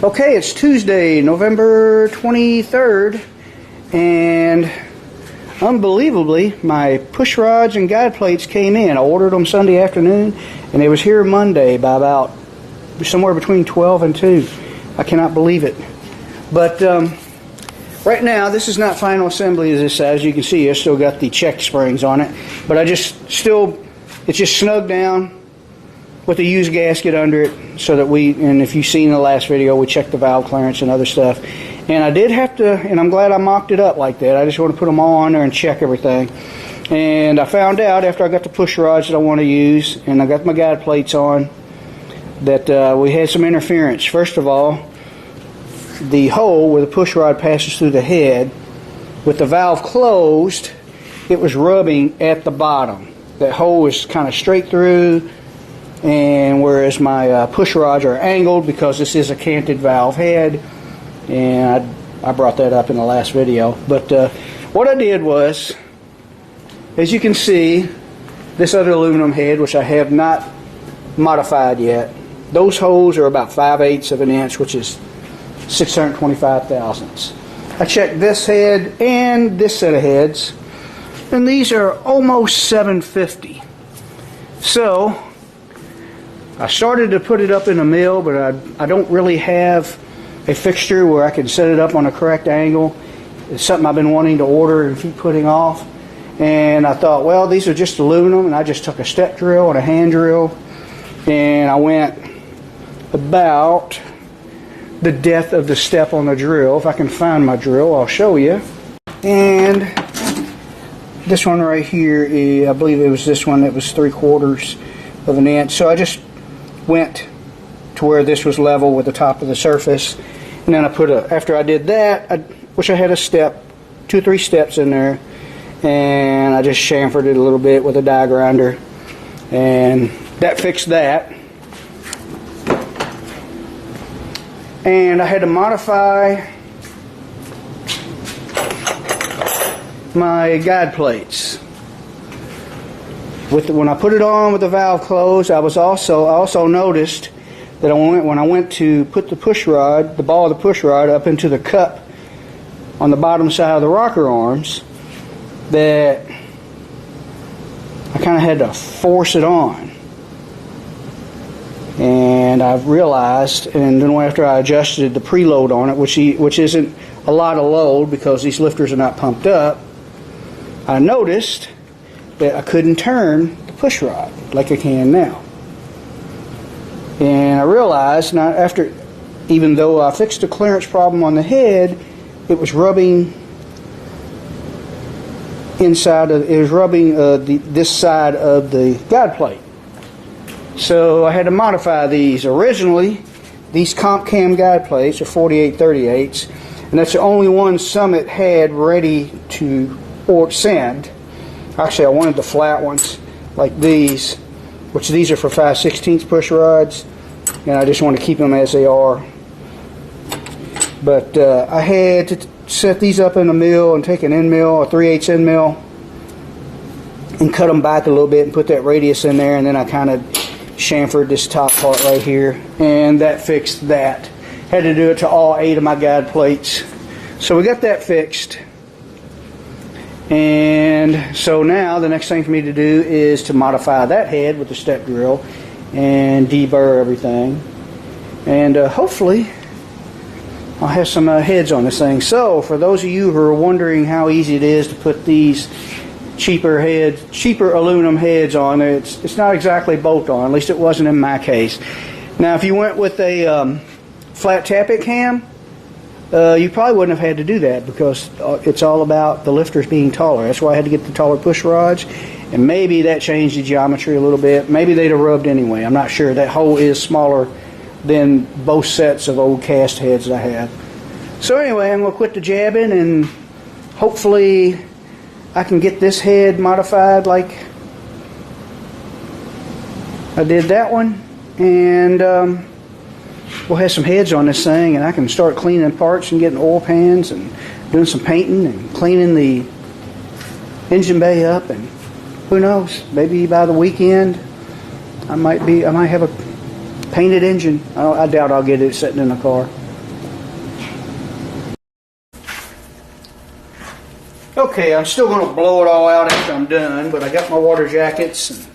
Okay, it's Tuesday, November 23rd, and unbelievably, my push rods and guide plates came in. I ordered them Sunday afternoon, and they was here Monday by about somewhere between 12 and 2. I cannot believe it. But right now, this is not final assembly as you can see. I still got the check springs on it, but it's just snugged down with a used gasket under it, so that and if you've seen the last video, we checked the valve clearance and other stuff. And I did have to, and I'm glad I mocked it up like that. I just want to put them all on there and check everything. And I found out after I got the push rods that I want to use, and I got my guide plates on, that we had some interference. First of all, the hole where the push rod passes through the head, with the valve closed, it was rubbing at the bottom. That hole was kind of straight through, and whereas my push rods are angled because this is a canted valve head, and I brought that up in the last video. But what I did was, as you can see, this other aluminum head, which I have not modified yet, those holes are about 5/8 of an inch, which is 625 thousandths. I checked this head and this set of heads, and these are almost 750. So I started to put it up in a mill, but I don't really have a fixture where I can set it up on a correct angle. It's something I've been wanting to order and keep putting off. And I thought, well, these are just aluminum, and I just took a step drill and a hand drill, and I went about the depth of the step on the drill. If I can find my drill, I'll show you. And this one right here, I believe it was this one that was 3/4 of an inch. So I just went to where this was level with the top of the surface, and then after I did that, I wish I had a step, 2 or 3 steps in there, and I just chamfered it a little bit with a die grinder, and that fixed that. And I had to modify my guide plates. When I put it on with the valve closed, I also noticed that when I went to put the push rod, the ball of the push rod up into the cup on the bottom side of the rocker arms, that I kind of had to force it on. And I realized, and then after I adjusted the preload on it, which isn't a lot of load because these lifters are not pumped up, I noticed that I couldn't turn the push rod like I can now. And I realized even though I fixed the clearance problem on the head, it was rubbing this side of the guide plate. So I had to modify these. Originally, these comp cam guide plates are 48/38, and that's the only one Summit had ready to send. Actually, I wanted the flat ones like these, which these are for 5/16 push rods, and I just want to keep them as they are. But I had to set these up in a mill and take an end mill, a 3/8 end mill, and cut them back a little bit and put that radius in there, and then I kind of chamfered this top part right here, and that fixed that. Had to do it to all 8 of my guide plates. So we got that fixed. And so now the next thing for me to do is to modify that head with the step drill and deburr everything. And hopefully I'll have some heads on this thing. So for those of you who are wondering how easy it is to put these cheaper aluminum heads on, it's not exactly bolt on. At least it wasn't in my case. Now if you went with a flat tappet cam, you probably wouldn't have had to do that, because it's all about the lifters being taller. That's why I had to get the taller push rods, and maybe that changed the geometry a little bit. Maybe they'd have rubbed anyway. I'm not sure. That hole is smaller than both sets of old cast heads I have. So anyway, I'm going to quit the jabbing, and hopefully I can get this head modified like I did that one, and we'll have some heads on this thing, and I can start cleaning parts and getting oil pans and doing some painting and cleaning the engine bay up, and who knows, maybe by the weekend I might have a painted engine. I doubt I'll get it sitting in the car. Okay, I'm still going to blow it all out after I'm done, but I got my water jackets and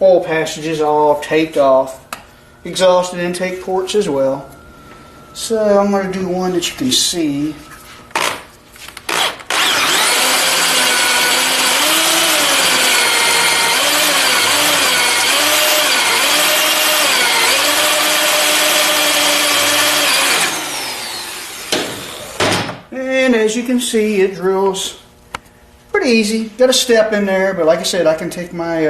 oil passages all taped off. Exhaust and intake ports as well. So I'm going to do one that you can see. And as you can see, it drills pretty easy. Got a step in there, but like I said, I can take my,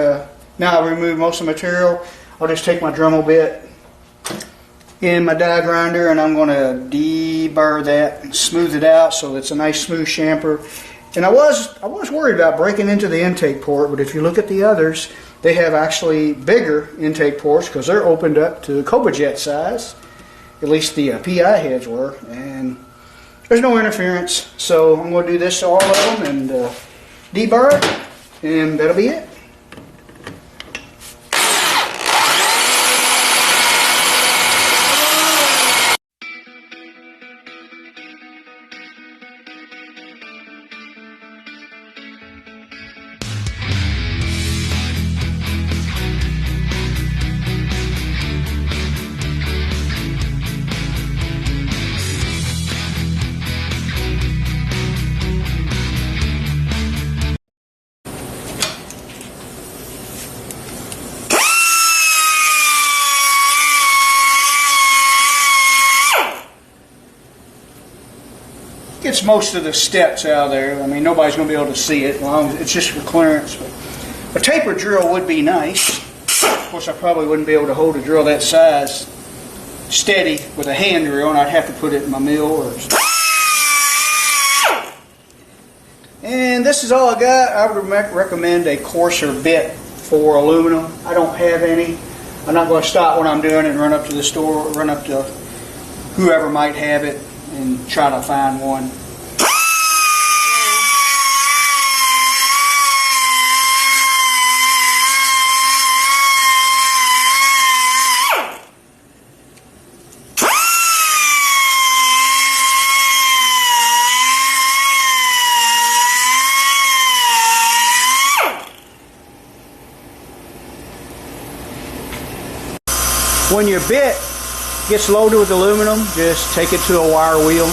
now I've removed most of the material. I'll just take my Dremel bit in my die grinder and I'm going to deburr that and smooth it out so it's a nice smooth chamfer. And I was worried about breaking into the intake port, but if you look at the others, they have actually bigger intake ports because they're opened up to Cobra Jet size. At least the PI heads were, and there's no interference. So I'm going to do this to all of them and deburr it, and that'll be it. Gets most of the steps out of there. I mean, nobody's going to be able to see it as long as it's just for clearance. But a taper drill would be nice. Of course, I probably wouldn't be able to hold a drill that size steady with a hand drill, and I'd have to put it in my mill. And this is all I got. I would recommend a coarser bit for aluminum. I don't have any. I'm not going to stop what I'm doing and run up to the store, run up to whoever might have it, and try to find one. When your bit gets loaded with aluminum, just take it to a wire wheel.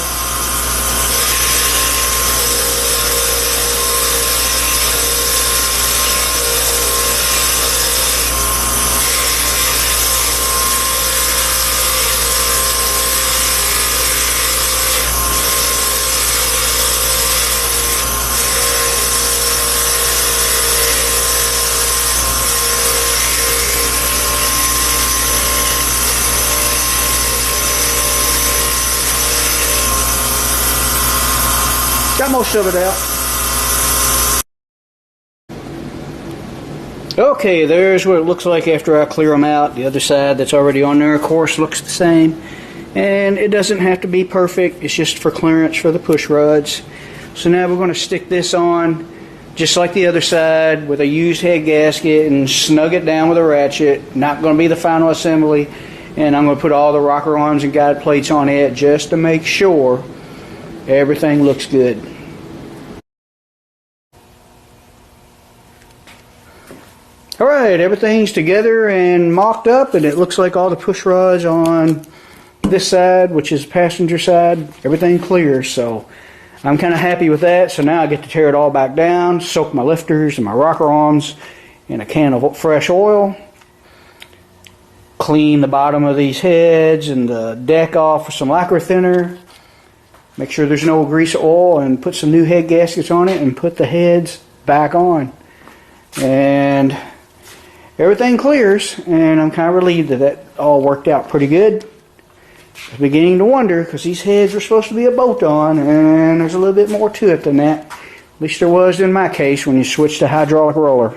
Got most of it out. Okay, there's what it looks like after I clear them out. The other side that's already on there, of course, looks the same. And it doesn't have to be perfect. It's just for clearance for the push rods. So now we're going to stick this on just like the other side with a used head gasket and snug it down with a ratchet. Not going to be the final assembly. And I'm going to put all the rocker arms and guide plates on it just to make sure everything looks good. Alright, everything's together and mocked up, and it looks like all the push rods on this side, which is passenger side, everything clear. So I'm kind of happy with that. So now I get to tear it all back down, soak my lifters and my rocker arms in a can of fresh oil, clean the bottom of these heads and the deck off with some lacquer thinner, make sure there's no grease or oil, and put some new head gaskets on it and put the heads back on. And everything clears, and I'm kind of relieved that that all worked out pretty good. I was beginning to wonder, because these heads were supposed to be a bolt-on, and there's a little bit more to it than that. At least there was in my case when you switch to hydraulic roller.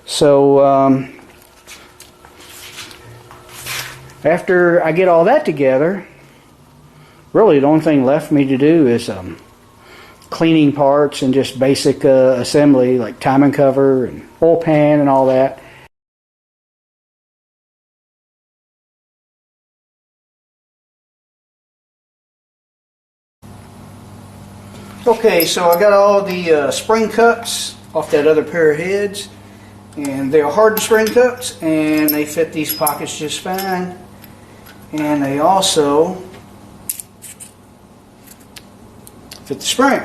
So after I get all that together, really the only thing left for me to do is cleaning parts and just basic assembly like timing cover and oil pan and all that. Okay, so I got all the spring cups off that other pair of heads, and they're hardened spring cups, and they fit these pockets just fine. And they also fit the spring.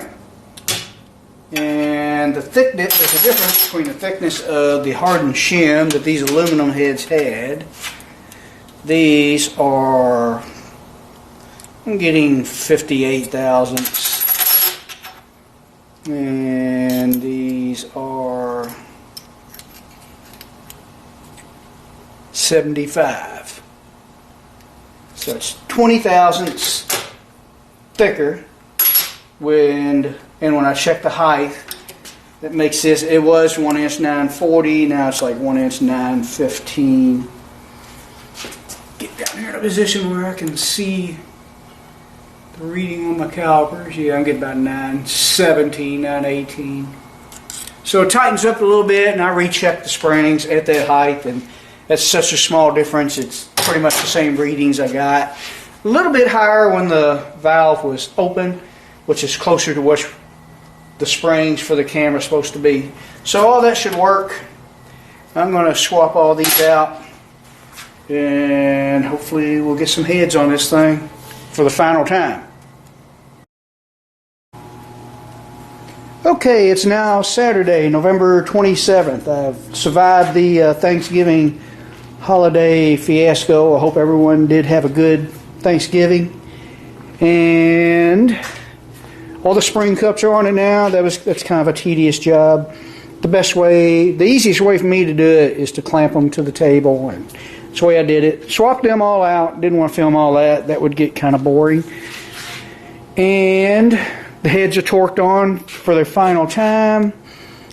And the thickness, there's a difference between the thickness of the hardened shim that these aluminum heads had. These are, I'm getting 58 thousandths. And these are 75. So it's 20 thousandths thicker. And when I check the height, that makes this, it was 1 inch 940, now it's like 1 inch 915. Get down here in a position where I can see the reading on my calipers. Yeah, I'm getting about 917, 918. So it tightens up a little bit, and I recheck the springs at that height, and that's such a small difference. It's pretty much the same readings I got. A little bit higher when the valve was open, which is closer to what the springs for the camera are supposed to be. So all that should work. I'm going to swap all these out, and hopefully we'll get some heads on this thing for the final time. Okay, it's now Saturday, November 27th. I've survived the Thanksgiving holiday fiasco. I hope everyone did have a good Thanksgiving. And all the spring cups are on it now. That's kind of a tedious job. The easiest way for me to do it is to clamp them to the table, and that's the way I did it. Swapped them all out. Didn't want to film all that. That would get kind of boring. And the heads are torqued on for their final time.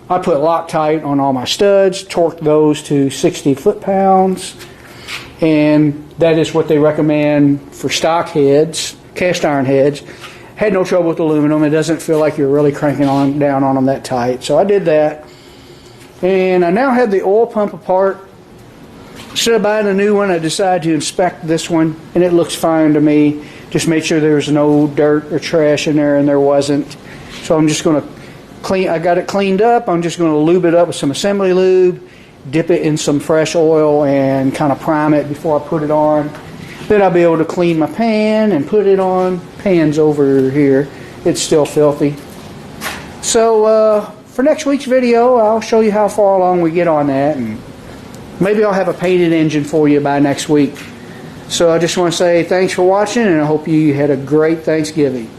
I put Loctite on all my studs, torqued those to 60 foot-pounds, and that is what they recommend for stock heads, cast iron heads. Had no trouble with aluminum. It doesn't feel like you're really cranking down on them that tight. So I did that. And I now have the oil pump apart. Instead of buying a new one, I decided to inspect this one, and it looks fine to me. Just made sure there's no dirt or trash in there, and there wasn't. So I'm just going to clean. I got it cleaned up. I'm just going to lube it up with some assembly lube, dip it in some fresh oil, and kind of prime it before I put it on. Then I'll be able to clean my pan and put it on. Pan's over here. It's still filthy. So for next week's video, I'll show you how far along we get on that, and maybe I'll have a painted engine for you by next week. So I just want to say thanks for watching, and I hope you had a great Thanksgiving.